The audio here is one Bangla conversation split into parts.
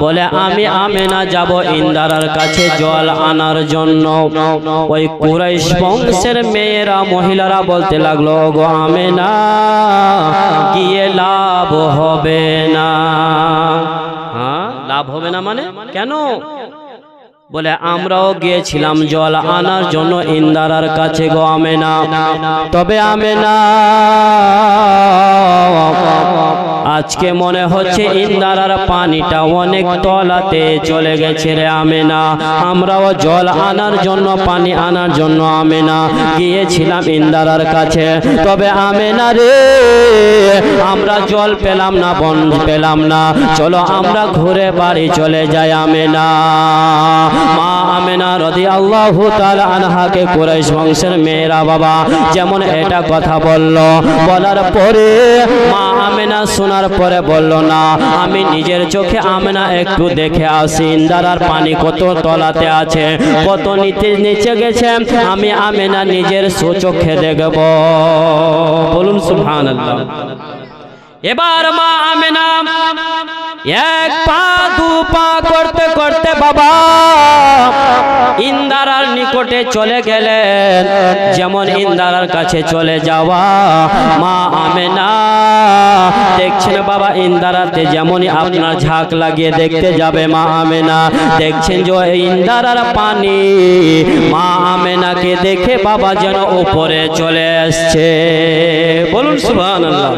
বলে আমি আমেনা যাব ইন্দারার কাছে জল আনার জন্য। ওই কুরাইশ বংশের মেয়েরা মহিলারা বলতে লাগলো, গো আমেনা গিয়ে লাভ হবে না। হ্যাঁ, লাভ হবে না মানে কেন? বলে আমরাও গিয়েছিলাম জল আনার জন্য ইন্দারার কাছে গো আমেনা, তবে আমেনা আজকে মনে হচ্ছে ইন্দারার পানিটা অনেক তলাতে চলে গেছে রে আমেনা। আমরাও জল আনার জন্য পানি আনার জন্য আমেনা গিয়েছিলাম ইন্দারার কাছে, তবে আমেনা রে আমরা জল পেলাম না, বন পেলাম না, চলো আমরা ঘুরে বাড়ি চলে যাই আমেনা। মা আমেনা রাদিয়াল্লাহু তাআলা আনহাকে কুরাইশ বংশের মেয়েরা বাবা যেমন এটা কথা বলল, বলার পরে মা আমেনা শোনার পরে বলল, না আমি নিজের চোখে আমেনা একটু দেখে আসি ইন্দারার পানি কত তলাতে আছে, কত নিচে গেছে, আমি আমেনা নিজের চোখে দেখব। বলুন সুবহানাল্লাহ। এবার মা আমেনা এক পা দু পা করতে করতে বাবা ইন্দারার নিকটে চলে গেলেন। যেমন ইন্দারার কাছে চলে যাওয়া মা আমেনা দেখছেন বাবা ইন্দারাতে যেমনই আপনার ঝাঁক লাগিয়ে দেখতে যাবে মা আমেনা দেখছেন যে ইন্দারার পানি মা আমেনাকে দেখে বাবা যেন উপরে চলে আসছে। বলুন সুবহানাল্লাহ।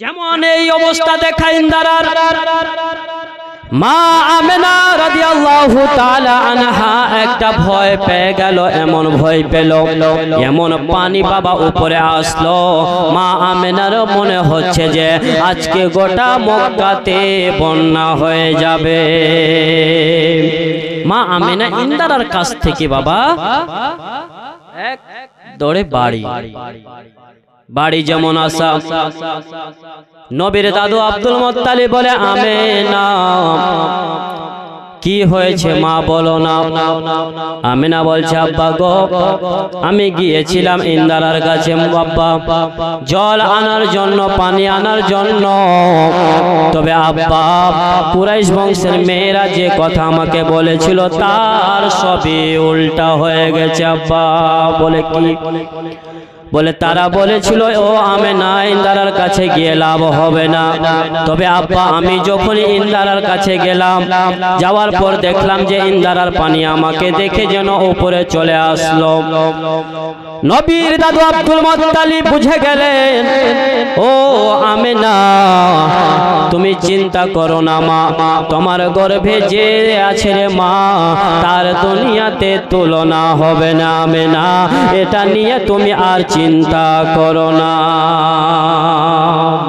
যেমন এই অবস্থা দেখা ইন্দারার মা আমেনা রাদিয়াল্লাহু তাআলা আনহা একটা ভয় পেয়ে গেল, এমন ভয় পেল, এমন পানি বাবা উপরে আসলো মা আমেনার মনে হচ্ছে যে আজকে গোটা মক্কাতে বন্যা হয়ে যাবে। মা আমেনা ইন্দারার কাছ থেকে বাবা এক দৌড়ে বাড়ি যেমন আসা নবীর দাদু আব্দুল মুত্তালিব বলে, আমেনা কি হয়েছে মা বলো না। আমেনা বলছে, আব্বা গো আমি গিয়েছিলাম ইন্দারার কাছে আব্বা জল আনার জন্য পানি আনার জন্য, তবে আব্বা কুরাইশ বংশের মেয়েরা যে কথা আমাকে বলেছিল তার সবই উল্টা হয়ে গেছে আব্বা। বলে কি? বলে তারা বলেছিল ও আমেনা ইন্দারার কাছে গিয়ে লাভ হবে না, তবে আব্বা আমি যখন ইন্দারার কাছে গেলাম যাওয়ার পর দেখলাম যে ইন্দারার পানি আমাকে দেখে যেন উপরে চলে আসলো। নবীর দাদু আব্দুল মুত্তালিব বুঝে গেলেন, ও আমেনা তুমি চিন্তা করো না মা, তোমার গর্ভে যে আছে রে মা তার দুনিয়াতে তুলনা হবে না আমেনা, এটা নিয়ে তুমি আর চিন্তা করো না।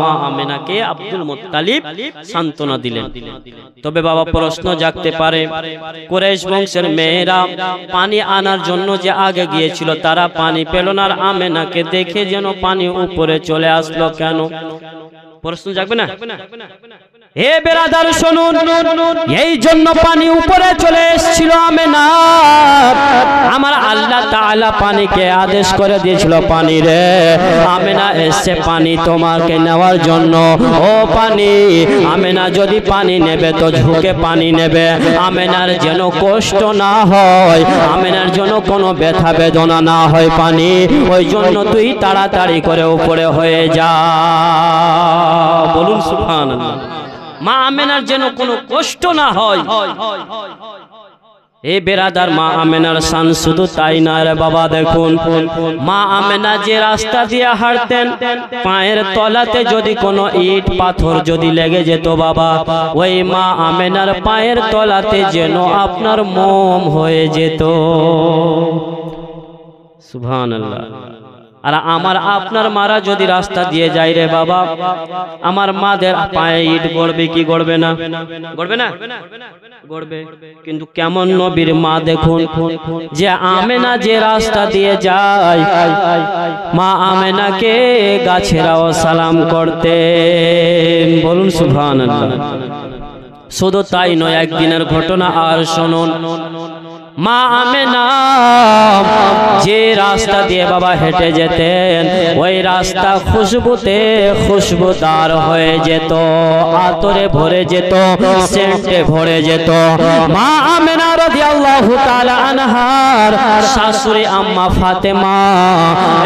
মা আমেনাকে আব্দুল মুত্তালিব সান্ত্বনা দিলেন। তবে বাবা প্রশ্ন জাগতে পারে, কুরাইশ বংশের মেয়েরা পানি আনার জন্য যে আগে গিয়েছিল তারা পানি পেল না, আর আমেনাকে দেখে যেন পানি উপরে চলে আসলো কেন? প্রশ্ন জাগবে না? হে বেরাদার শুনুন, এই জন্য পানি উপরে চলে এসেছিল আমেনা। আমার আল্লাহ তাআলা পানিকে আদেশ করে দিয়েছিল, পানি রে আমেনা এসে পানি তোমাকে নেওয়ার জন্য। ও পানি, আমেনা যদি পানি নেবে তো ঝুঁকে পানি নেবে, আমেনার যেন কষ্ট না হয়, আমেনার জন্য কোনো ব্যথা বেদনা না হয় পানি, ওই জন্য তুই তাড়াতাড়ি করে উপরে হয়ে যা। বলুন সুবহানাল্লাহ। মা আমেনার যেন কোনো কষ্ট না হয়। এ বেরাদার মা আমেনার শান শুধু তাই না রে বাবা, দেখুন মা আমেনা যে রাস্তা দিয়ে হাঁটতেন পায়ের তলাতে যদি কোনো ইট পাথর যদি লেগে যেত বাবা, ওই মা আমেনার পায়ের তলাতে যেন আপনার মোম হয়ে যেত। সুবহানাল্লাহ। আর আমার আপনার মারা যদি রাস্তা দিয়ে যায় রে বাবা, আমার মাদের পায়ে ইট গড়বে কি গড়বে না? গড়বে না? গড়বে। কিন্তু কেমন নবীর মা দেখুন, যে আমেনা যে রাস্তা দিয়ে যায় মা আমেনাকে গাছেরাও সালাম করতে। বলুন সুবহানাল্লাহ। শুধু তাই নয়, একদিনের ঘটনা আর শুনুন। মা আমেনা যে রাস্তা দিয়ে বাবা হেঁটে যেতেন ওই রাস্তা খুশবুতে খুশবুদার হয়ে যেত, আতরে ভরে যেত, সেন্টে ভরে যেত। মা আমেনা রাদিয়াল্লাহু তাআলা আনহার শাশুড়ি আম্মা ফাতেমা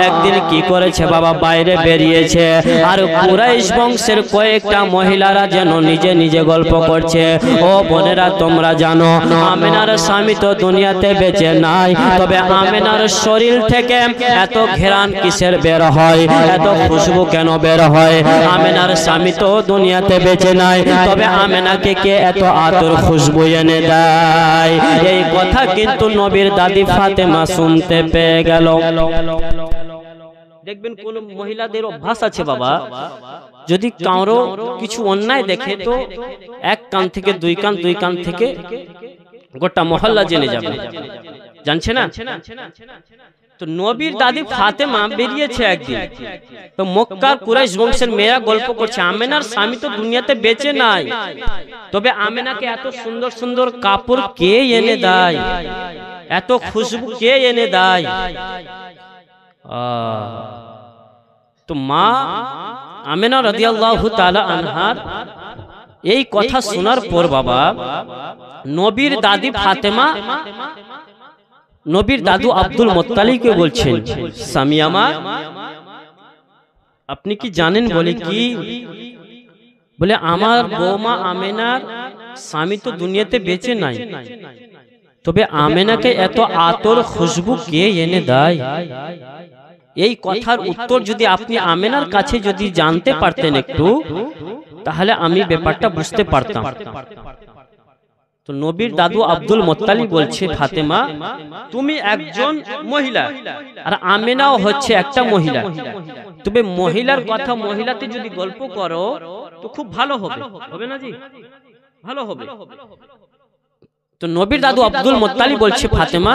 একদিন কি করেছে বাবা, বাইরে বেরিয়েছে আর কুরাইশ বংশের কয়েকটা মহিলারা যেন নিজে নিজে গল্প করছে। ও বোনেরা, তোমরা জানো আমেনার স্বামী তো দুনিয়াতে বেঁচে নাই, তবে আমেনার শরীর থেকে এত ঘেরান কিসের বের হয়, এত খুশবু কেন বের হয়? আমেনার স্বামী তো দুনিয়াতে বেঁচে নাই, তবে আমেনাকে কে এত আতর খুশবু এনে দেয়? এই কথা কিন্তু নবীর দাদি ফাতেমা শুনতে পেয়ে গেল। দেখবেন কোন মহিলাদের অভ্যাস আছে বাবা, যদি কারো কিছু অন্যায় দেখে তো এক কান থেকে দুই কান, দুই কান থেকে গোটা মহল্লা জেনে যাবে, জানছে না? তো নবীর দাদি ফাতেমা বেরিয়েছে একদিন, তো মক্কার কুরাইশ বংশের মেয়েরা গল্প করছে আমেনার স্বামী তো দুনিয়াতে বেঁচে নাই, তবে আমেনাকে এত সুন্দর সুন্দর কাপড় কে এনে দেয়, এত খুশবু কে এনে দেয়? তো মা আমেনা রাদিয়াল্লাহু তাআলা আনহার এই কথা শোনার পর বাবা নবীর দাদি ফাতেমা নবীর দাদু আব্দুল মুত্তালিবকে বলছেন, স্বামী আমার আপনি কি জানেন? বলে কি? বলে আমার বৌমা আমেনার স্বামী তো দুনিয়াতে বেঁচে নাই, তবে আমেনাকে এত আতর খুশবু কে এনে দেয়? এই কথার উত্তর যদি আপনি আমেনার কাছে যদি জানতে পারতেন একটু, তাহলে আমি ব্যাপারটা বুঝতে পারতাম। তো নবীর দাদু আব্দুল মুত্তালিব বলছে, ফাতেমা তুমি একজন মহিলা আর আমেনাও হচ্ছে একটা মহিলা, তবে মহিলার কথা মহিলাতে যদি গল্প করো তো খুব ভালো হবে, হবে না জি? ভালো হবে। তো নবীর দাদু আব্দুল মুত্তালিব বলছে, ফাতেমা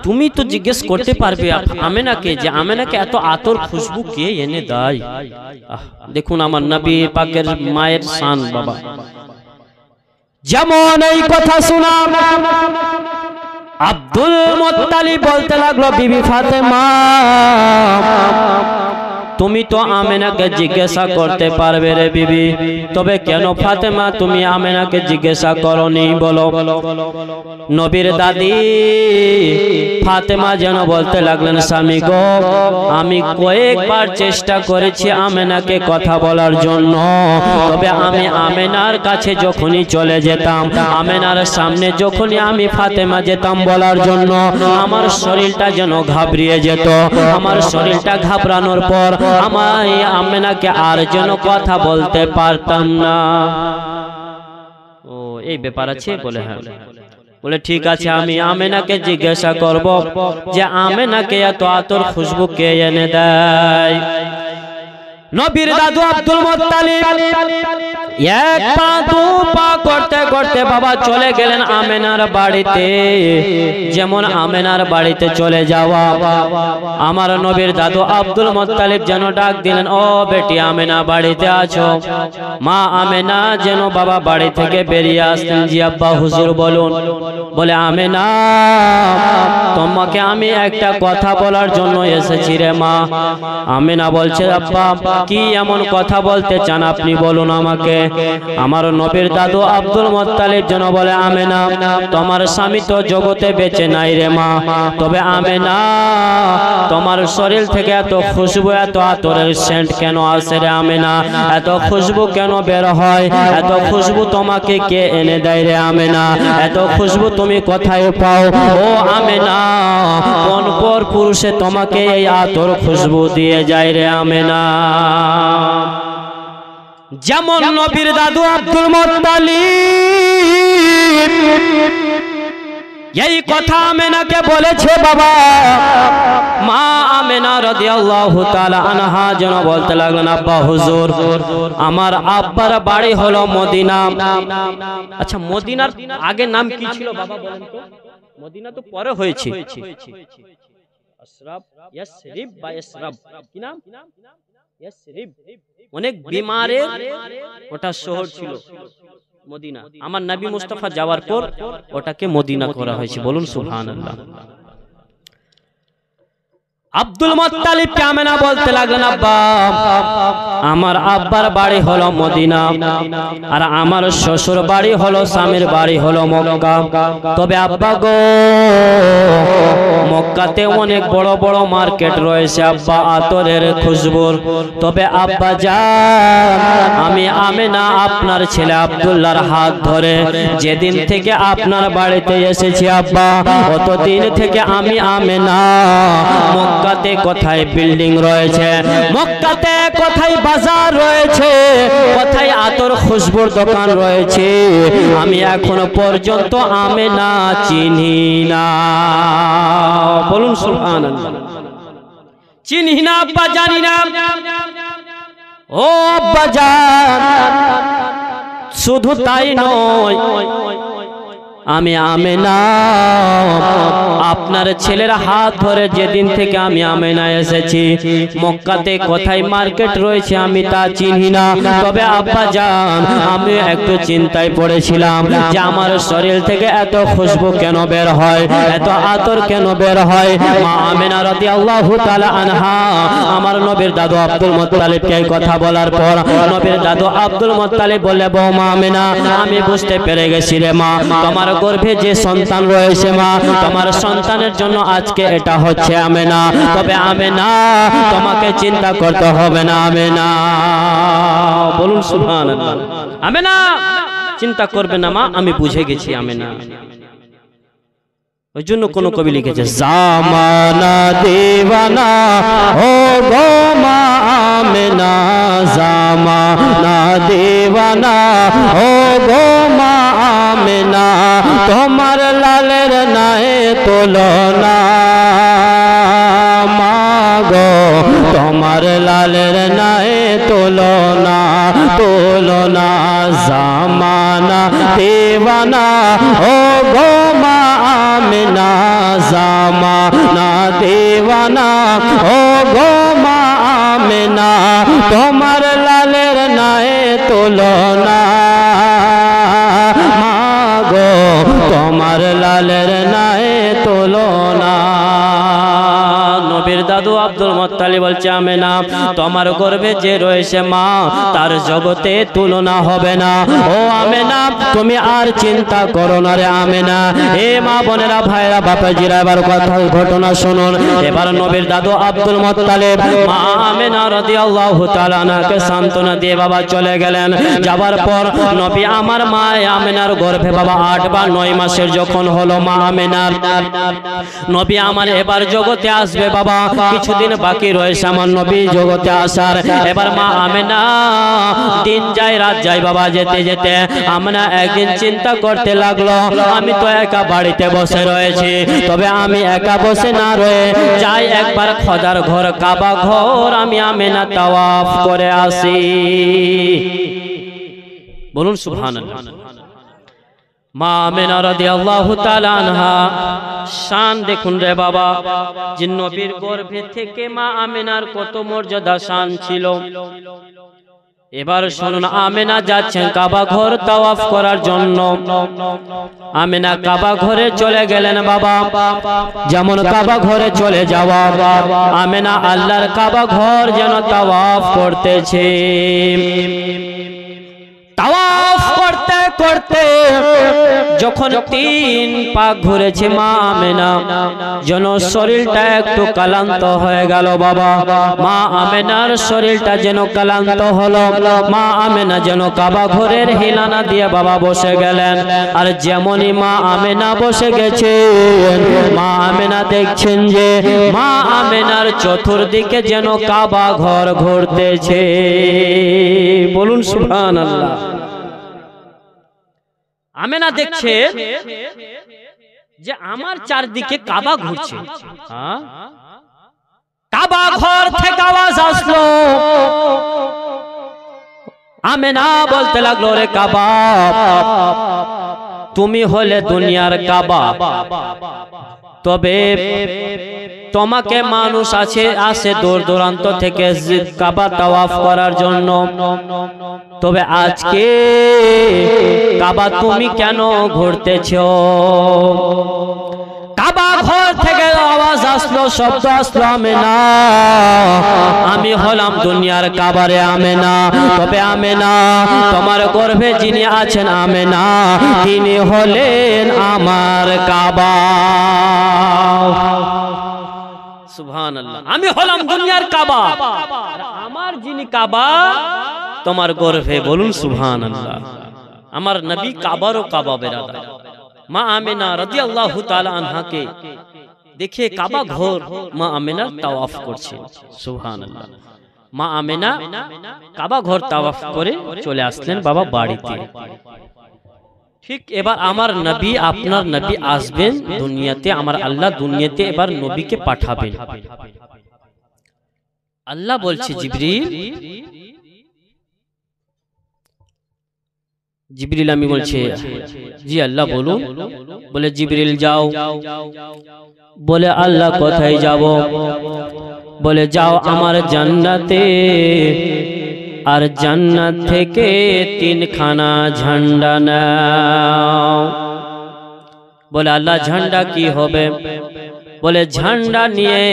তুমি তো জিজ্ঞেস করতে পারবে আমেনাকে যে আমেনাকে এত আতর খুশবু কে এনে দেয়? দেখুন আমার নবী পাকের মায়ের শান বাবা। যেমন এই কথা শোনা আব্দুল মুত্তালিব বলতে লাগলো, বিবি ফাতেমা তুমি তো আমেনাকে জিজ্ঞাসা করতে পারবে রে বিবি, তবে কেন ফাতেমা তুমি আমেনাকে জিজ্ঞাসা করনি বলো? নবীর দাদি ফাতেমা যেন বলতে লাগলেন, স্বামী গো আমি কয়েকবার চেষ্টা করেছি আমেনাকে কথা বলার জন্য, তবে আমি আমেনার কাছে যখনই চলে যেতাম, আমেনার সামনে যখনই আমি ফাতেমা যেতাম বলার জন্য, আমার শরীরটা যেন ঘাবড়িয়ে যেত। আমার শরীরটা ঘাবড়ানোর পর আমায় আমেনাকে আর যেন কথা বলতে পারতাম না। ও এই ব্যাপার আছে? বলে হ্যাঁ। বলে ঠিক আছে, আমি আমেনাকে জিজ্ঞাসা করব যে আমেনাকে এত আতর খুশবু কে এনে দেয়? নবীর দাদু আব্দুল মুত্তালিব এক পা দু পা করতে করতে বাবা চলে গেলেন আমেনার বাড়িতে। যেমন আমেনার বাড়িতে চলে যাওয়া, আমার নবীর দাদু আব্দুল মুত্তালিব যেন ডাক দিলেন, ও বেটি আমেনা বাড়িতে আছো? মা আমেনা যেন বাবা বাড়ি থেকে বেরিয়ে আসলেন। জি আব্বা হুজুর বলুন। বলে আমেনা তোমাকে আমি একটা কথা বলার জন্য এসেছি রে মা। আমেনা বলছে, আব্বা কি এমন কথা বলতে চান আপনি বলুন আমাকে। আমার নবীর দাদু আব্দুল মুত্তালিব যেন বলে, আমেনা তোমার স্বামী তো জগতে বেঁচে নাই রে মা, তবে আমেনা তোমার শরীর থেকে এত খুশবু, এত আতরের সেন্ট কেন আসে রে আমেনা? এত খুশবু কেন বের হয়? এত খুশবু তোমাকে কে এনে দেয় রে আমেনা? এত খুশবু তুমি কোথায় পাও? ও আমেনা কোন পর পুরুষে তোমাকে এই আতর খুশবু দিয়ে যায় রে আমেনা? যেমন নবীর দাদু আব্দুল মুত্তালিব এই কথা আমেনাকে বলেছে বাবা, মা আমেনা রাদিয়াল্লাহু তাআলা আনহা যেন বলতে লাগলেন, আব্বা হুজুর আমার আব্বার বাড়ি হলো মদিনা। আচ্ছা মদিনার আগে নাম কি ছিল বাবা বলেন তো? মদিনা তো পরে হয়েছে। আসরাব, ইয়াসরিব বা ইসরাব, কি নাম? ইয়াসরিব। অনেক বিমারের ওটা শহর ছিল। মদিনা। আমার নবী মুস্তাফা যাওয়ার পর ওটাকে মদিনা করা হয়েছে, বলুন সুবহানাল্লাহ। আব্দুল মুত্তালিবকে আমেনা বলতে লাগলেন, আব্বা আমার আব্বার বাড়ি হলো মদিনা আর আমার শ্বশুর বাড়ি হলো স্বামীর বাড়ি হলো মক্কা। তবে আব্বা গো মক্কাতে অনেক বড় বড় মার্কেট রয়েছে আব্বা আতরের খুশবুর। তবে আব্বা যান আমি আমেনা আপনার ছেলে আব্দুল্লাহর হাত ধরে যেদিন থেকে আপনার বাড়িতে এসেছি আব্বা, অতদিন থেকে আমি আমেনা মক্কাতে কোথায় বিল্ডিং রয়েছে, মক্কাতে কোথায় বাজার রয়েছে, কোথায় আতর খুশবুর দোকান রয়েছে, আমি এখনো পর্যন্ত আমেনা চিনি না। বলুন সুবহানাল্লাহ। চিনি না আব্বা, জানি না। ও আব্বা জান, শুধু তাই নয়, আমি আমেনা আপনার ছেলের হাত ধরে যেদিন থেকে আমি আমেনা এসেছি, মক্কাতে কোথায় মার্কেট রয়েছে আমি তা চিনি না। তবে আব্বা জান আমি একটু চিন্তায় পড়েছিলাম যে আমার শরীর থেকে এত খুশবু কেন বের হয়, এত আতর কেন বের হয়। মা আমেনা রাদিয়াল্লাহু তাআলা আনহা আমার নবীর দাদু আব্দুল মুত্তালিবকে এই কথা বলার পর নবীর দাদু আব্দুল মুত্তালিব বললে, বৌমা আমেনা আমি বুঝতে পেরে গেছি রে মা, তোমার গর্ভে যে সন্তান রয়েছে মা, তোমার সন্তানের জন্য আজকে এটা হচ্ছে আমেনা। তবে আমেনা তোমাকে চিন্তা করতে হবে না আমেনা। বলুন সুবহানাল্লাহ। আমেনা চিন্তা করবে না মা, আমি বুঝে গেছি আমেনা। ওই জন্য কোন কবি লিখেছে, জামানা দেওয়ানা ও গো মা আমেনা, জামানা দেওয়ানা ও গো মা আমেনা, তোমার লালের নাই তুলনা মাগো, তোমার লালের নাই তুলনা, তুলনা জামানা দেওয়ানা ও গো মা আমেনা, জামানা দেওয়ানা ও গো মা আমেনা, তোমার লালের নাই তুলনা মাগো, তোমার লালের নাই তুলনা। নবীর দাদু আব্দুল মুত্তালিব বলছে, আমেনা তোমার গর্ভে যে রয়েছে মা তার জগতে তুলনা হবে না। ও আমেনা তুমি আর চিন্তা করো না রে আমেনা। এ মা বোনেরা ভাইরা বাপাজিরা এবার কথা ঘটনা শুনুন। এবার নবীর দাদু আব্দুল মুত্তালিব মা আমেনা রাদিয়াল্লাহু তাআলা আনহাকে সান্ত্বনা দিয়ে বাবা চলে গেলেন। যাবার পর নবী আমার মা আমেনার গর্ভে বাবা 8 বা 9 মাসের যখন হলো মা আমেনার, নবী আমার এবার জগতে আসবে বাবা, কিছুদিন বাকি রয়েছে আমার নবী জগতে আসার। এবার মা আমেনা দিন যায় রাত যায় বাবা, যেতে যেতে আমেনা একদিন চিন্তা করতে লাগলো, আমি তো একা বাড়িতে বসে রয়েছি, তবে আমি একা বসে না রয়ে যাই একবার খোদার ঘর কাবা ঘর আমি আমেনা তাওয়াফ করে আসি। বলুন সুবহানাল্লাহ। মা আমেনা রাদিয়াল্লাহু তাআলা আনহা শান দেখুন রে বাবা, যে নবীর গর্ভে থেকে মা আমেনার কত মর্যাদা শান ছিল। এবার শুনুন, আমেনা যাচ্ছেন কাবা ঘর তাওয়াফ করার জন্য। আমেনা কাবা ঘরে চলে গেলেন বাবা। যেমন কাবা ঘরে চলে যাওয়া, আমেনা আল্লাহর কাবা ঘর যেন তাওয়াফ করতেছে। তাওয়াফ করতে করতে যখন 3 পাক ঘুরেছে মা আমেনা যেন শরীরটা একটু ক্লান্ত হয়ে গেল বাবা। মা আমেনার শরীরটা যেন ক্লান্ত হলো। মা আমেনা যেন কাবা ঘরের হিলানা দিয়ে বাবা বসে গেলেন। আর যেমনই মা আমেনা বসে গেছে, মা আমেনা দেখছেন যে মা আমেনার চতুর্দিকে যেন কাবা ঘর ঘুরতেছে। বলুন সুবহানাল্লাহ। আমেনা দেখছে যে আমার চারদিকে কাবা ঘুরছে। কাবা ঘর থেকে আওয়াজ আসলো। আমেনা বলতে লাগলো, রে কাবা, তুমি হলে দুনিয়ার কাবা, তবে তোমাকে মানুষ আসে দূর দূরান্ত থেকে কাবা তাওয়াফ করার জন্য। তবে আজকে কাবা তুমি কেন ঘুরতেছো? কাবা ঘর থেকে আওয়াজ আসলো, শব্দ আসলো আমেনা। আমি হলাম দুনিয়ার কাবারে আমেনা। তবে আমেনা, তোমার গর্ভে যিনি আছেন আমেনা, তিনি হলেন আমার কাবা। সুবহানাল্লাহ। আমি হলাম দুনিয়ার কাবা, আমার যিনি কাবা তোমার গর্ভে। বলুন সুবহানাল্লাহ। আমার নবী কাবারও কাবা বেরাদার। মা আমেনা রাদিয়াল্লাহু তাআলা আনহাকে দেখে কাবা ঘর মা আমেনা তাওয়াফ করছে। সুবহানাল্লাহ। মা আমেনা কাবা ঘর তাওয়াফ করে চলে আসলেন বাবা বাড়িতে। ঠিক এবার আমার নবী, আপনার নবী আসবেন দুনিয়াতে। আমার আল্লাহ দুনিয়াতে এবার নবীকে পাঠাবেন। আল্লাহ বলছে জিবরিল আমি বলছে জি আল্লাহ বলুন। বলে জিবরিল যাও। বলে আল্লাহ কোথায় যাব? বলে যাও আমার জান্নাতে, আর জান্নাত থেকে 3খানা ঝান্ডা নাও। বলে আল্লাহ ঝান্ডা কি হবে? বলে ঝান্ডা নিয়ে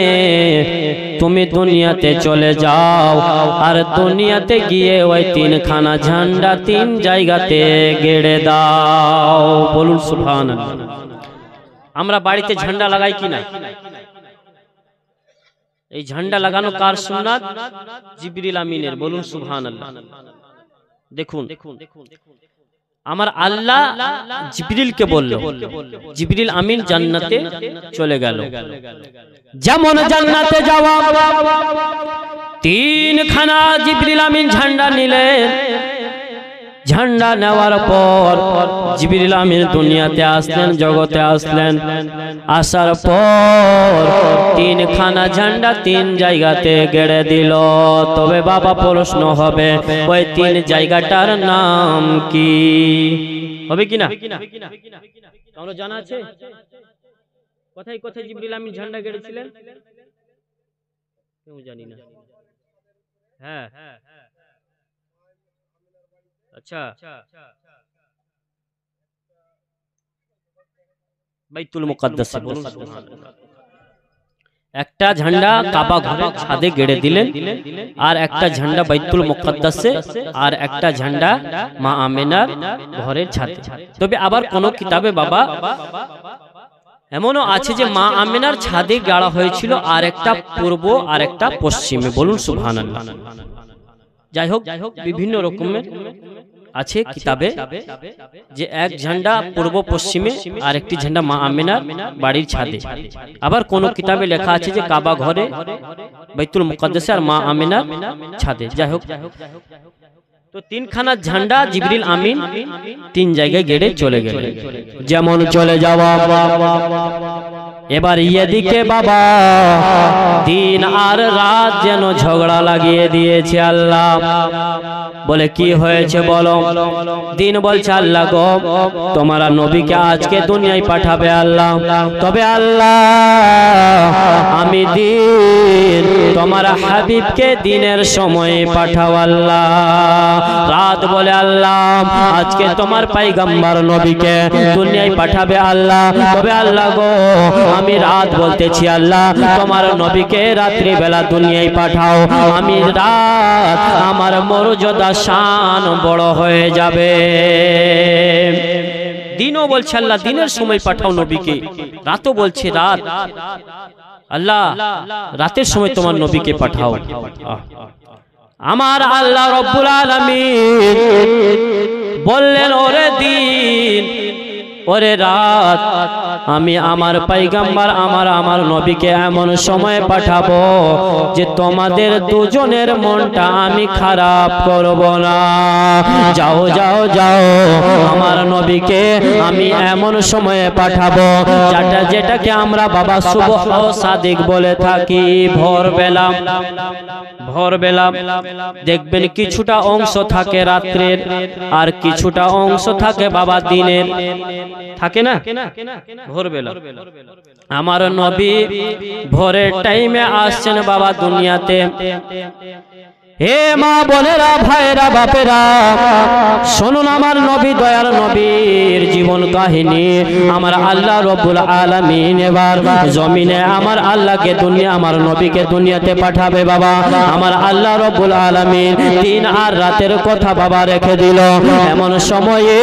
তুমি দুনিয়াতে চলে যাও, আর দুনিয়াতে গিয়ে ওই 3খানা ঝান্ডা 3 জায়গাতে গেড়ে দাও। বলুন সুবহানাল্লাহ। আমরা বাড়িতে ঝান্ডা লাগাই কিনা? এই ঝান্ডা লাগানো কার সুন্নাত? জিবরিল আমিনের। বলুন সুবহানাল্লাহ। দেখুন আমার আল্লাহ জিবরিলকে বলল, জিবরিল আমিন জান্নাতে চলে গেল। যেমন জান্নাতে যাওয়া 3খানা জিবরিল আমিন ঝান্ডা নিলেন। ঝান্ডা নেওয়ার পর জিবরিল আমিন দুনিয়াতে আসলেন, জগতে আসলেন। আসার পর 3খানা ঝান্ডা 3 জায়গাতে গেড়ে দিল। তবে বাবা প্রশ্ন হবে, ওই 3 জায়গাটার নাম কি? হবে কিনা? কারো জানা আছে? কোথায় কোথায় জিবরিল আমিন ঝান্ডা গেড়েছিলেন? কেউ জানি না। হ্যাঁ আচ্ছা, বাইতুল মুকাদ্দাসে। একটা ঝান্ডা কাবা ঘরের ছাদে গেড়ে দিলেন, আর একটা ঝান্ডা বাইতুল মুকাদ্দাসে, আর একটা ঝান্ডা মা আমেনার ঘরের ছাদে। তবে আবার কোন কিতাবে বাবা এমনও আছে যে মা আমেনার ছাদে গাড়া হয়েছিল, আর একটা পূর্ব আর একটা পশ্চিমে। বলুন সুবহানাল্লাহ। যাই হোক, বিভিন্ন রকমের আছে কিতাবে যে এক ঝান্ডা পূর্ব পশ্চিমে, আর একটি ঝান্ডা মা আমেনার বাড়ির ছাদে। আবার কোন কিতাবে লেখা আছে যে কাবা ঘরে, বাইতুল মুকাদ্দাসে, আর মা আমেনার ছাদে। যাই হোক, তো 3খানা ঝান্ডা জিবরিল আমিন 3 জায়গায় গেড়ে চলে গেলেন। যেমন চলে যাওয়া। এবার এদিকে বাবা দিন আর রাত যেন ঝগড়া লাগিয়ে দিয়েছে আল্লাহ। বলে কি হয়েছে বলো? দিন বলছে আল্লাহ গো, তোমার নবীকে আজকে দুনিয়ায় পাঠাবে আল্লাহ। তবে আল্লাহ আমি দিন তোমার হাবিবকে দিনের সময়ে পাঠাও আল্লাহ। রাত বলে আল্লাহ আজকে তোমার পয়গম্বর নবীকে দুনিয়ায় পাঠাবে আল্লাহ। তবে আল্লাহ গো, আমি রাত বলতেছি আল্লাহ তোমার নবীকে রাত্রি বেলা দুনিয়ায় পাঠাও। আমি রাত আমার মর্যাদা শান বড় হয়ে যাবে। দিনও বলছে আল্লাহ দিনের সময় পাঠাও নবীকে, রাতও বলছে রাত আল্লাহ রাতের সময় তোমার নবীকে পাঠাও। আমার আল্লাহ রব্বুল আলামিন বললেন, ওরে দিন ওরে রাত, আমি আমার পয়গম্বর আমার নবীকে এমন সময় পাঠাবো যে তোমাদের দুজনের মনটা আমি খারাপ করব না। যাও যাও যাও, আমার নবীকে আমি এমন সময়ে পাঠাবো যেটাকে আমরা বাবা সুবহ সাদিক বলে থাকি। ভোরবেলা দেখবেন কিছুটা অংশ থাকে রাত্রের, আর কিছুটা অংশ থাকে বাবা দিনের। থাকে না ভোরবেলা আমার নবী ভোরের টাইমে আসছেন বাবা দুনিয়াতে। হে মা বোনেরা ভাইরা বাপেরা শুনুন আমার নবী দয়ার নবীর জীবন কাহিনী। আমার আল্লাহ রব্বুল আলামিন এবার জমিনে আমার আল্লাহকে দুনিয়া আমার নবীকে দুনিয়াতে পাঠাবে বাবা। আমার আল্লাহ রব্বুল আলামিন দিন আর রাতের কথা বাবা রেখে দিল। এমন সময়ে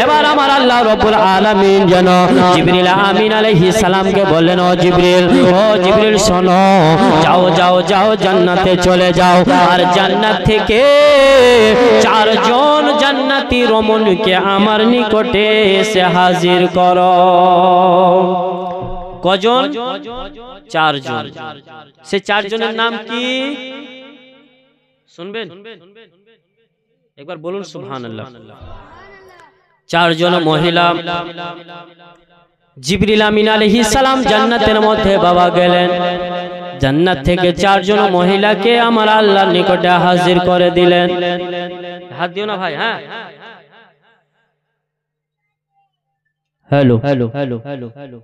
এবার আমার আল্লাহ রব্বুল আলামিন যেন জিবরিল আমিন আলাইহিস সালামকে বললেন, ও জিবরিল শোনো, যাও যাও যাও জান্নাতে চলে যাও, আর জান্নাত থেকে 4 জন জান্নাতি রমণীকে আমার নিকটে এসে হাজির করো। কজন? 4 জন। সে 4 জনের নাম কি শুনবেন? একবার বলুন সুবহানাল্লাহ। 4 জন মহিলা জিবরিল আমিন আলাইহিস সালাম জান্নাতের মধ্যে বাবা গেলেন। জান্নাত থেকে 4 জন মহিলাকে আমার আল্লাহর নিকটে হাজির করে দিলেন। হাত দিও না ভাই। হ্যাঁ hello hello hello hello hello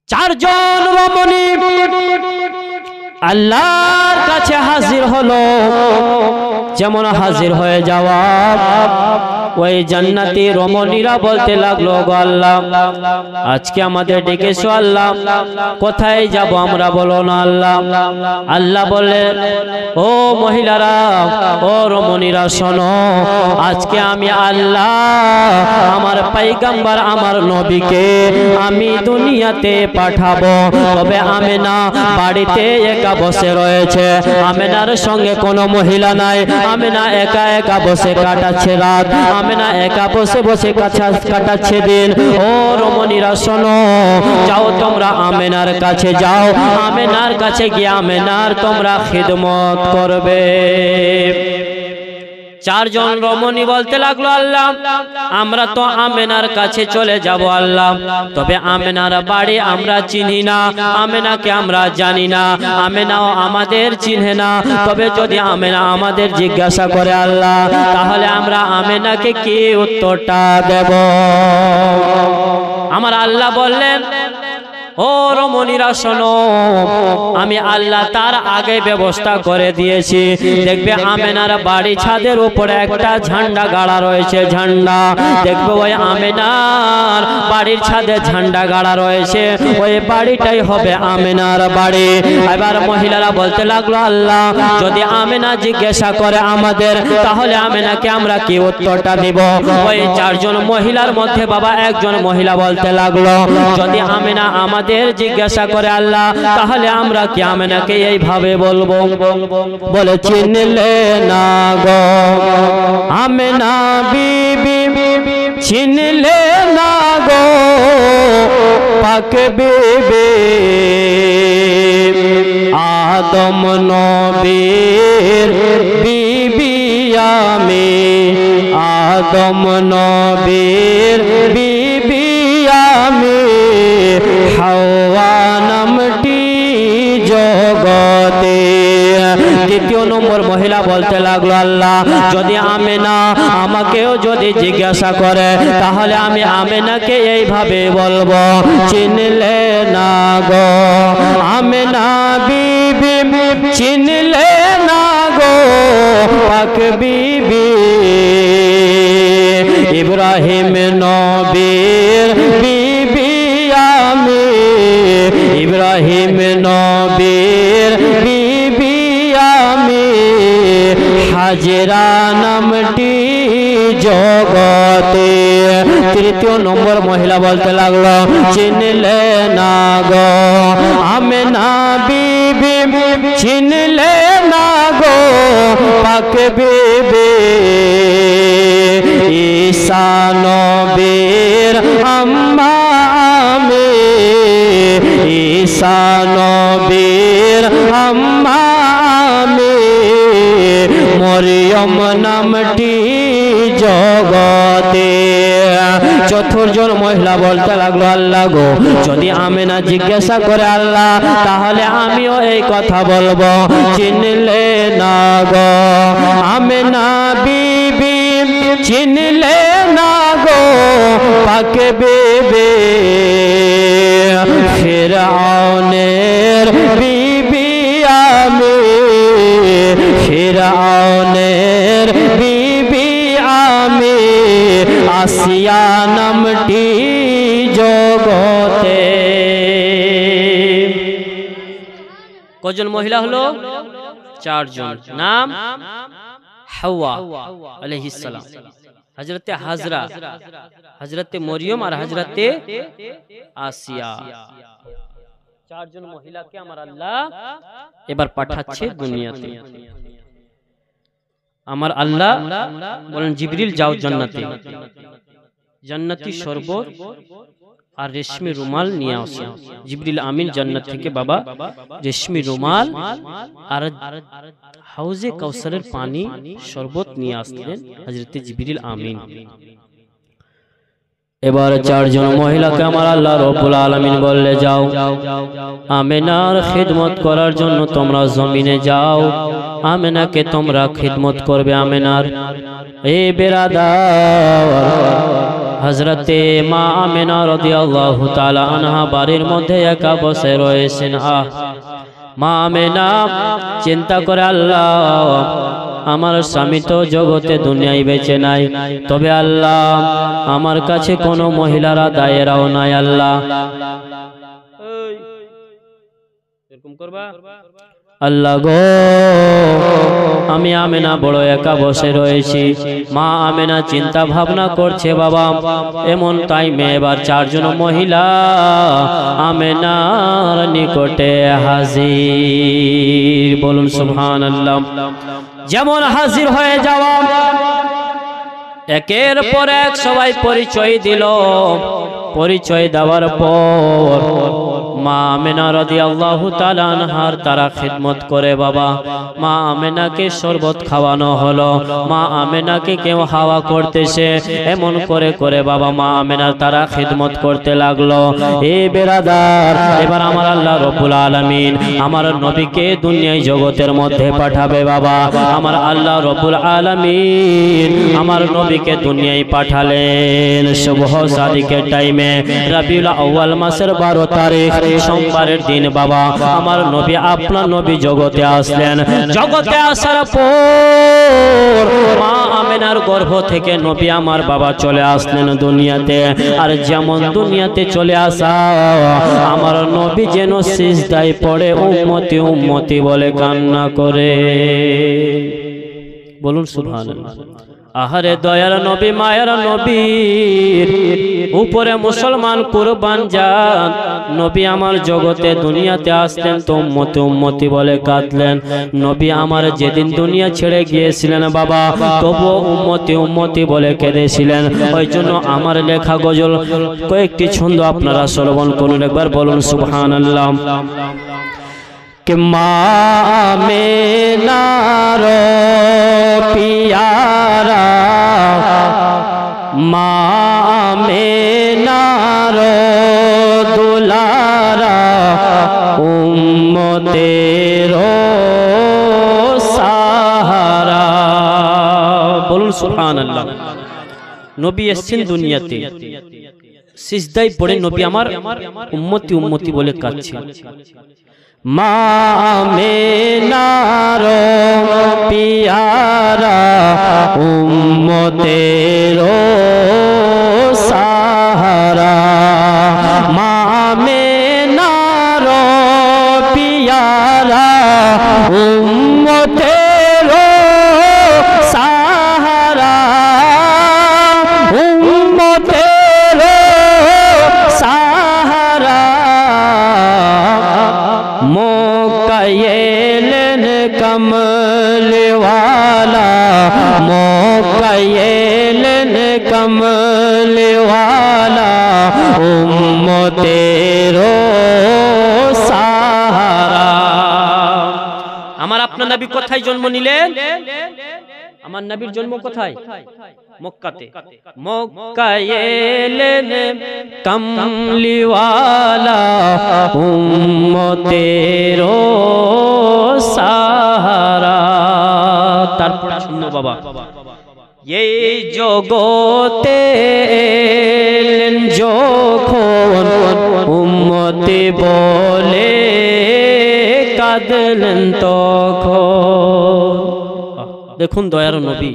4 জন রমণী আল্লাহর কাছে হাজির হলো। যেমন হাজির হয়ে যাওয়া ওই জান্নাতি রমণীরা বলতে লাগলো, গো আল্লাহ আজকে আমাদের ডেকেছো আল্লাহ, কোথায় যাব আমরা বলো না আল্লাহ। আল্লাহ বলে, ও মহিলারা ও রমণীরা শোনো, আজকে আমি আল্লাহ আমার পয়গম্বর আমার নবীকে আমি দুনিয়াতে পাঠাবো। তবে আমেনা বাড়িতে একা বসে রয়েছে, আমেনার সঙ্গে কোনো মহিলা নাই, আমেনা একা একা বসে কাটাচ্ছে রাত, আমেনা একা বসে বসে কাটাচ্ছে দিন। ও রমণীরা শোনো, যাও তোমরা আমেনার কাছে যাও, আমেনার কাছে গিয়ে আমেনার তোমরা খিদমত করবে। 4 জন রমণী বলতে লাগলো, আল্লাহ আমরা তো আমেনার কাছে চলে যাব আল্লাহ, তবে আমেনার বাড়ি আমরা চিনি না, আমেনাকে আমরা জানি না, আমেনাও আমাদের চিনে না। তবে যদি আমেনা আমাদের জিজ্ঞাসা করে আল্লাহ, তাহলে আমরা আমেনাকে কি উত্তরটা দেব? আমার আল্লাহ বললেন, ও রমণীরা শোনো, আমি আল্লাহ তার আগে ব্যবস্থা করে দিয়েছি। দেখবে আমেনার বাড়ি ছাদের উপরে একটা ঝান্ডা গাড়া রয়েছে, ঝান্ডা দেখবে ওই আমেনার বাড়ির ছাদে ঝান্ডা গাড়া রয়েছে, ওই বাড়িটাই হবে আমেনার বাড়ি। এবার মহিলারা বলতে লাগলো, আল্লাহ যদি আমেনা জিজ্ঞাসা করে আমাদের, তাহলে আমেনাকে আমরা কি উত্তরটা দিব? ওই 4 জন মহিলার মধ্যে বাবা একজন মহিলা বলতে লাগলো, যদি আমেনা আমাদের জিজ্ঞাসা করে আল্লাহ, তাহলে আমরা কি আমেনাকে এইভাবে বলবো? বলে, চিনলে না গো আমেনা বিবি, চিনলে না গো পাক বিবি, আদম নবীর বিবি আমি, আদম নবীর বিবি আমি, হাওয়া নামটি জগতে। 2 নম্বর মহিলা বলতে লাগলো, আল্লাহ যদি আমেনা আমাকেও যদি জিজ্ঞাসা করে, তাহলে আমি আমেনাকে এইভাবে বলবো, চিনলে না গো আমেনা বিবি, চিনলে না গো পাক বিবি, ইব্রাহিম নবীর বিবি আমি, ইব্রাহিম নবীর বিবি আমি, হাজেরা নামটি জগতে। 3 নম্বর মহিলা বলতে লাগলো, চিনলে না গো আমেনা বিবি, চিনলে না গো পাক বিবি, ঈসা নবীর আম্মা আমি, ঈসা নবীর আম্মা আমি, মরিয়ম নামটি জগতে। 4 জন মহিলা বলতে লাগলো, আল্লাহ গো যদি আমেনা জিজ্ঞাসা করে আল্লাহ, তাহলে আমিও এই কথা বলবো, চিনলে না গো আমেনা বিবি, চিনলে পাক বিবি ফিরআউনের বিবি আমি ফিরআউনের বিবি আমি আসিয়া নামটি জগতে। কজন মহিলা হলো? 4 জন। নাম হাওয়া আলাইহিস সালাম, হযরতে হাজরা, হযরতে মরিয়ম আর হযরতে আসিয়া। 4 জন মহিলাকে আমার আল্লাহ এবার পাঠাচ্ছে দুনিয়াতে। আমার আল্লাহ বলেন জিবরিল যাও জান্নাতে, জান্নাতি শরবত আর রেশমি রুমাল নিয়ে আসো। জিবরিল আমিন জান্নাত থেকে বাবা রেশমি রুমাল আর হাউজে কাউসারের পানি শরবত নিয়ে আসলেন হযরতে জিবরিল আমিন। এবার 4 জন মহিলাকে আমার আল্লাহ রব্বুল আলামিন বললে যাও আমিনার খিদমত করার জন্য তোমরা জমিনে যাও, আমিনাকে তোমরা খিদমত করবে। আমিনার এ বেরাদার হযরতে মা আমিনা রাদিয়াল্লাহু তাআলা আনহা বাড়ির মধ্যে একা বসে রয়েছেন। মা আমিনা চিন্তা করে আল্লাহ আমার স্বামী তো জগতে দুনিয়ায় বেঁচে নাই, তবে আল্লাহ আমার কাছে কোনো মহিলারা দায়েরাও নাই। আল্লাহ এরকম করবা? আল্লাহ গো আমি আমিনা বড় একা বসে রয়েছি। মা আমিনা চিন্তা ভাবনা করছে বাবা। এমন টাইমে এবার 4 জন মহিলা আমিনার নিকটে হাজির। বলুন সুবহানাল্লাহ। যেমন হাজির হয়ে যাওয়া, একের পর এক সবাই পরিচয় দিল। পরিচয় দেওয়ার পর মা আমিনা রাদিয়াল্লাহু তাআলা আনহার তারা খিদমত করে বাবা। মা আমিনাকে শরবত খাওয়ানো হলো, মা আমিনাকে কেউ হাওয়া করতেছে, এমন করে করে বাবা মা আমিনার তারা খিদমত করতে লাগলো। এ বেরাদার এবার আমার আল্লাহ রব্বুল আলামিন আমার নবীকে দুনিয়ায় জগতের মধ্যে পাঠাবে বাবা। আমার আল্লাহ রব্বুল আলামিন আমার নবীকে দুনিয়ায় পাঠালেন শুভ সাদিকের টাইমে, রবিউল আউয়াল মাসের 12 তারিখ সোমবারের দিন বাবা আমার নবী আপনার নবী জগতে আসলেন। জগতে আসার পর মা আমিনার গর্ভ থেকে নবী আমার বাবা চলে আসলেন দুনিয়াতে। আর যেমন দুনিয়াতে চলে আসা আমার নবী যেন সিজদায় পড়ে উম্মতি উম্মতি বলে কান্না করে। বলুন সুবহানাল্লাহ। আহারে দয়ার নবী মায়ের নবীর উপরে মুসলমান কুরবান যান। নবী আমার জগতে দুনিয়াতে আসলেন তো উম্মতি উম্মতি বলে কাঁদলেন। নবী আমার যেদিন দুনিয়া ছেড়ে গিয়েছিলেন বাবা তবু উম্মতি উম্মতি বলে কেঁদেছিলেন। ওই জন্য আমার লেখা গজল কয়েকটি ছন্দ আপনারা শ্রবণ করুন একবার। বলুন সুবহানাল্লাহ। कि माँ में नारो पियारा, माँ में नारो दुलारा, उम्मतेरो सहारा। बोलूं सुभान अल्लाह। नबी एसेन दुनियाते सिजदाय पड़े नबी आमार उम्मती उम्मती बोले काঁদছে। माँ में नारो पियारा, उम्मतेरो सहारा। माँ में नारो पियारा, उम्मतेरो सहारा, उम्मतेरो सहारा। मोकायेलन कमल वाला, मोकायेलन कमल वाला, उम्मतेरो सहारा। আমার আপনার নবী কোথায় জন্ম নিলেন? আমার নবীর জন্ম কোথায়? মক্কাতে। মক্কায় এলেন কামলিওয়ালা, উম্মতেরো সাহারা। তারপর শুনো বাবা, এই জগতে এলেন যখন উম্মতি বলে কাঁদলেন তখন। দেখুন দয়ার নবী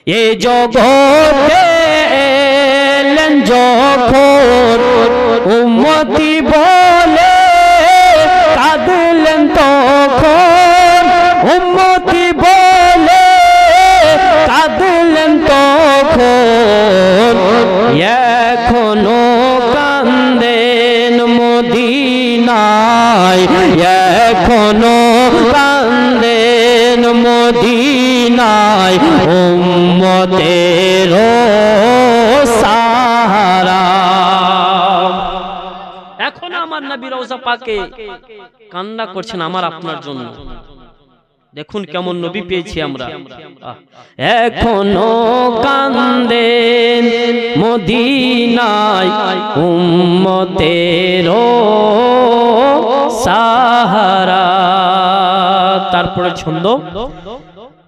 এই জগতে এলেন যখন উম্মতি বলে কাঁদলেন তখন, উম্মতি বলে কাঁদলেন তখন। এখনো কান্দেন মদিনায়, এখনো কান্দেন মদিনায় উম্মতের সাহারা। এখন আমার নবী রওজা পাকে কান্না করছেন আমার আপনার জন্য। দেখুন কেমন নবী পেয়েছি আমরা। এখনো কান্দেন মদিনায় উম্মতের সাহারা। তারপরে ছন্দ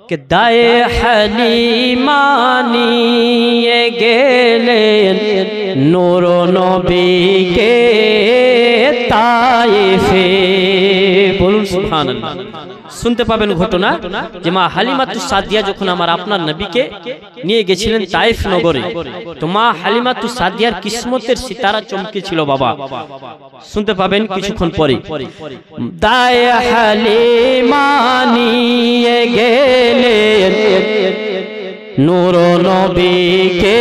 কে দায়ে হালিমা নিয়ে গেলেন নূর নবীকে তায়েফে। বলুন সুবহানাল্লাহ। শুনতে পাবেন ঘটনা যে মা হালিমাতুস সাদিয়া যখন আমার আপনার নবীকে নিয়ে গেছিলেন তায়েফ নগরে, তো মা হালিমাতুস সাদিয়ার কিসমতের সিতারা চমকেছিল বাবা। শুনতে পাবেন কিছুক্ষণ পরে। দায়ে হালিমা নিয়ে গেলেন নূর নবীকে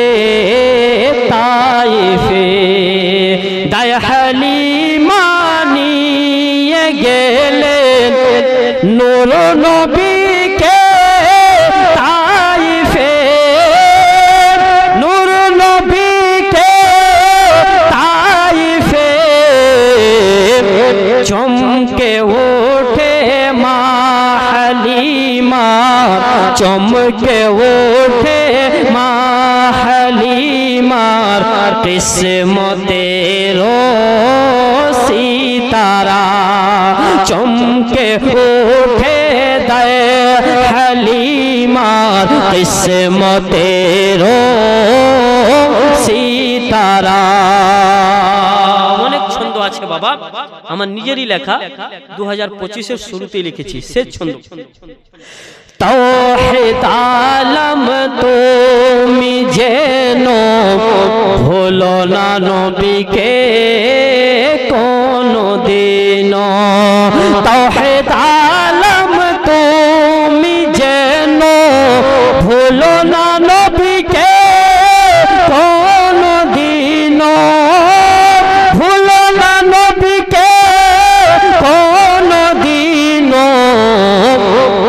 তায়েফে। দায়ে হালিমা নিয়ে গেলেন নূর নবীকে তায়েফে, নূর নবীকে তায়েফে। চমকে ওঠে মা হালিমা, চমকে ওঠে মা হালিমার কিসমতের সিতারা। চমকে ওঠে দায়ে হালিমার কিসমতের সিতারা। অনেক ছন্দ আছে বাবা, আমার নিজেরই লেখা, 2025-এর শুরুতেই লিখেছি সে ছন্দ। তাওহীদ আলম তুমি যেন ভুলো না নবীকে কোনদিন। তাওহীদ আলম তুমি যেন ভুলো না নবীকে কোনদিন, ভুলো না নবীকে কোনদিন।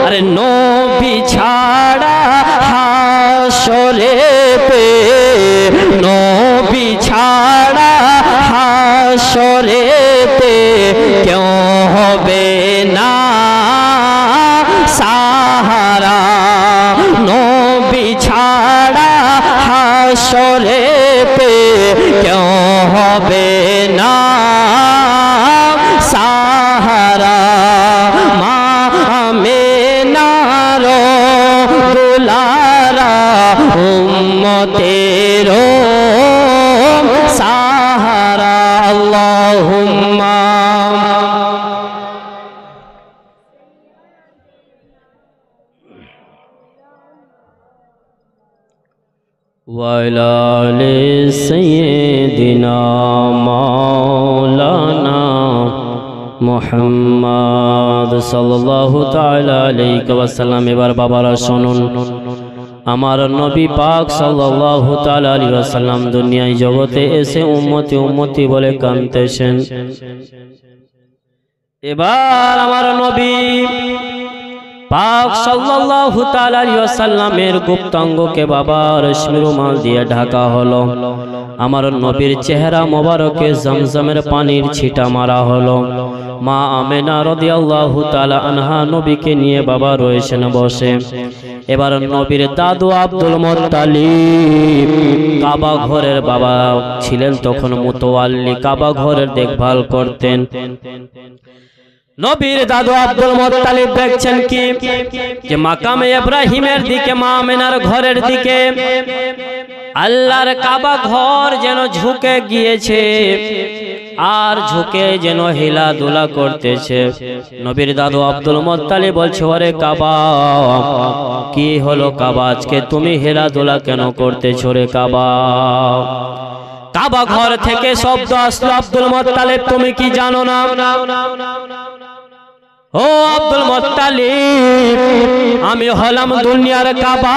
আরে নবী ছাড়া হাসরেতে, নবী ছাড়া হাসরেতে কেউ হবে না সাহারা। নবী ছাড়া হাসরেতে কেউ হবে না সাহারা। মা আমিনার দুলারা উম্মতের সাহারা। আল্লাহুম্মা ওয়ালা আলি সাইয়্যিদিনা মাওলানা মুহাম্মদ সাল্লাল্লাহু তাআলা আলাইহি ওয়াসাল্লাম। এবার বাবারা শুনুন, আমার নবী পাক সাল্লাল্লাহু তাআলা আলাইহি ওয়াসাল্লাম দুনিয়ায় জগতে এসে উম্মতি উম্মতি বলে কাঁদতেছেন। এবার আমার নবী পাক সাল্লাল্লাহু তাআলা আলাইহি ওয়াসাল্লামের গুপ্তাঙ্গকে বাবা রেশমি রুমাল দিয়ে ঢাকা হলো। আমার নবীর চেহারা মোবারকে জমজমের পানির ছিটা মারা হলো। মা আমেনা রাদিয়াল্লাহু তাআলা আনহা নবীকে নিয়ে বাবা রয়েছেন বসে। এবার নবীর দাদু আব্দুল মুত্তালিব কাবা ঘরের বাবা ছিলেন তখন মুতাওয়াল্লি, কাবা ঘরের দেখভাল করতেন। নবীর দাদু আব্দুল মুত্তালিব দেখছেন কি যে মাকামে ইব্রাহিমের দিকে, মা আমিনার ঘরের দিকে আল্লাহর কাবা ঘর যেন ঝুঁকে গিয়েছে আর ঝুঁকে যেন হিলাদুলা করতেছে। নবীর দাদু আব্দুল মুত্তালিব বলছে, ওরে কাবা, কি হলো কাবা, আজকে তুমি হিলাদুলা কেন করতেছো রে কাবা? কাবা ঘর থেকে শব্দ আসলো, আব্দুল মুত্তালিব তুমি কি জানো না? ও আব্দুল মুত্তালিব, আমি হলাম দুনিয়ার কাবা,